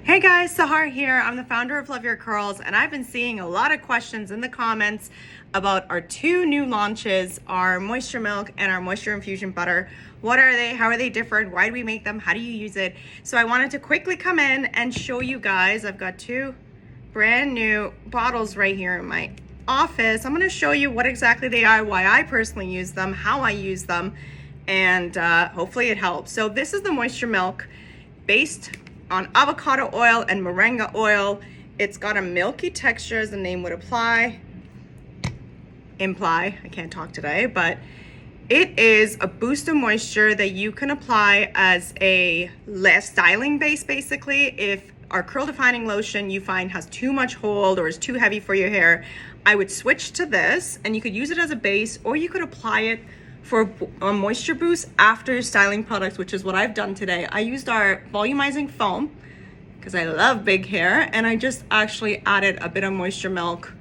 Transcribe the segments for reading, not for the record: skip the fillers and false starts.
Hey guys, Sahar here. I'm the founder of Love Your Curls, and I've been seeing a lot of questions in the comments about our two new launches, our Moisture Milk and our Moisture Infusion Butter. What are they? How are they different? Why do we make them? How do you use it? So I wanted to quickly come in and show you guys. I've got two brand new bottles right here in my office. I'm going to show you what exactly they are, why I personally use them, how I use them, and hopefully it helps. So this is the Moisture Milk based on avocado oil and moringa oil. It's got a milky texture, as the name would imply. I can't talk today, but it is a boost of moisture that you can apply as a less styling base, basically. If our curl defining lotion you find has too much hold or is too heavy for your hair, I would switch to this, and you could use it as a base, or you could apply it for a moisture boost after your styling products, which is what I've done today. I used our volumizing foam because I love big hair, and I just actually added a bit of Moisture Milk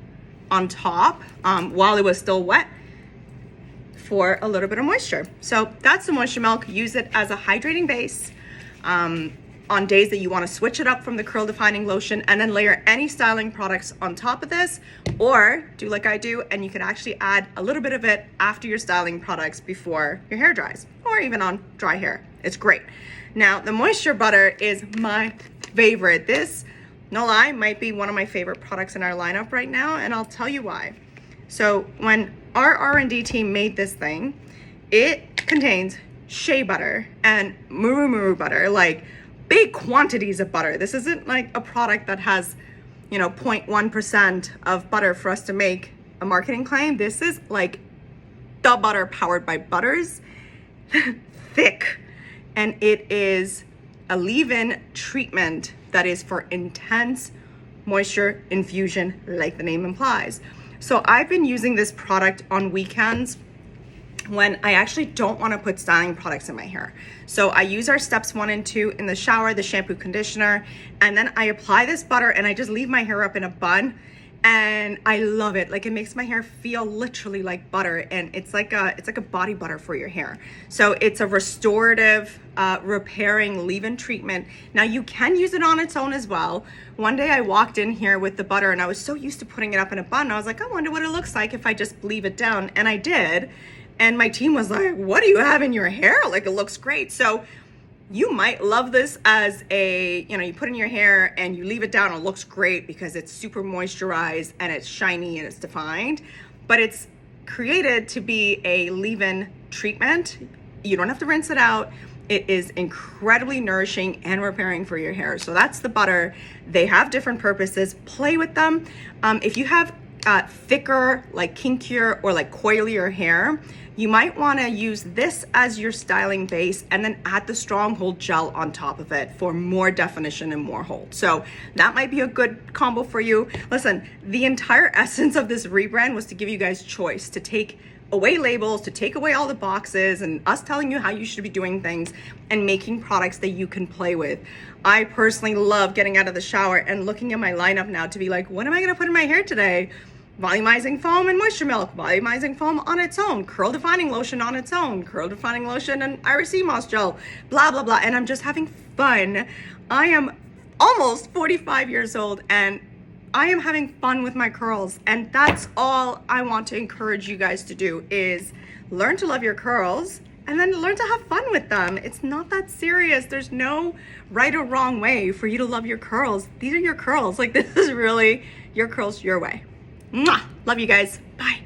on top while it was still wet for a little bit of moisture. So that's the Moisture Milk. Use it as a hydrating base on days that you want to switch it up from the curl defining lotion, and then layer any styling products on top of this, or do like I do, and you could actually add a little bit of it after your styling products before your hair dries, or even on dry hair. It's great. Now the Moisture Butter is my favorite. This, no lie, might be one of my favorite products in our lineup right now, and I'll tell you why. So when our R&D team made this thing, it contains shea butter and muru butter, like big quantities of butter. This isn't like a product that has, 0.1% of butter for us to make a marketing claim. This is like the butter powered by butters, thick, and it is a leave-in treatment that is for intense moisture infusion, like the name implies. So I've been using this product on weekends when I actually don't want to put styling products in my hair. So I use our steps 1 and 2 in the shower, the shampoo, conditioner, and then I apply this butter and I just leave my hair up in a bun, and I love it. Like, it makes my hair feel literally like butter, and it's like a body butter for your hair. So it's a restorative, repairing leave-in treatment. Now you can use it on its own as well. One day I walked in here with the butter and I was so used to putting it up in a bun. I was like, I wonder what it looks like if I just leave it down, and I did. And my team was like, what do you have in your hair? Like, it looks great. So you might love this as a, you put in your hair and you leave it down and it looks great because it's super moisturized and it's shiny and it's defined. But it's created to be a leave-in treatment. You don't have to rinse it out. It is incredibly nourishing and repairing for your hair. So that's the butter. They have different purposes. Play with them. If you have thicker, like kinkier or like coilier hair, you might want to use this as your styling base and then add the stronghold gel on top of it for more definition and more hold. So that might be a good combo for you. Listen, the entire essence of this rebrand was to give you guys choice, to take away labels, to take away all the boxes and us telling you how you should be doing things and making products that you can play with. I personally love getting out of the shower and looking at my lineup now to be like, what am I going to put in my hair today? Volumizing foam and Moisture Milk, volumizing foam on its own, curl defining lotion on its own, curl defining lotion and Iris Sea Moss gel, blah, blah, blah. And I'm just having fun. I am almost 45 years old and I am having fun with my curls. And that's all I want to encourage you guys to do, is learn to love your curls and then learn to have fun with them. It's not that serious. There's no right or wrong way for you to love your curls. These are your curls. Like, this is really your curls your way. Mwah! Love you guys. Bye.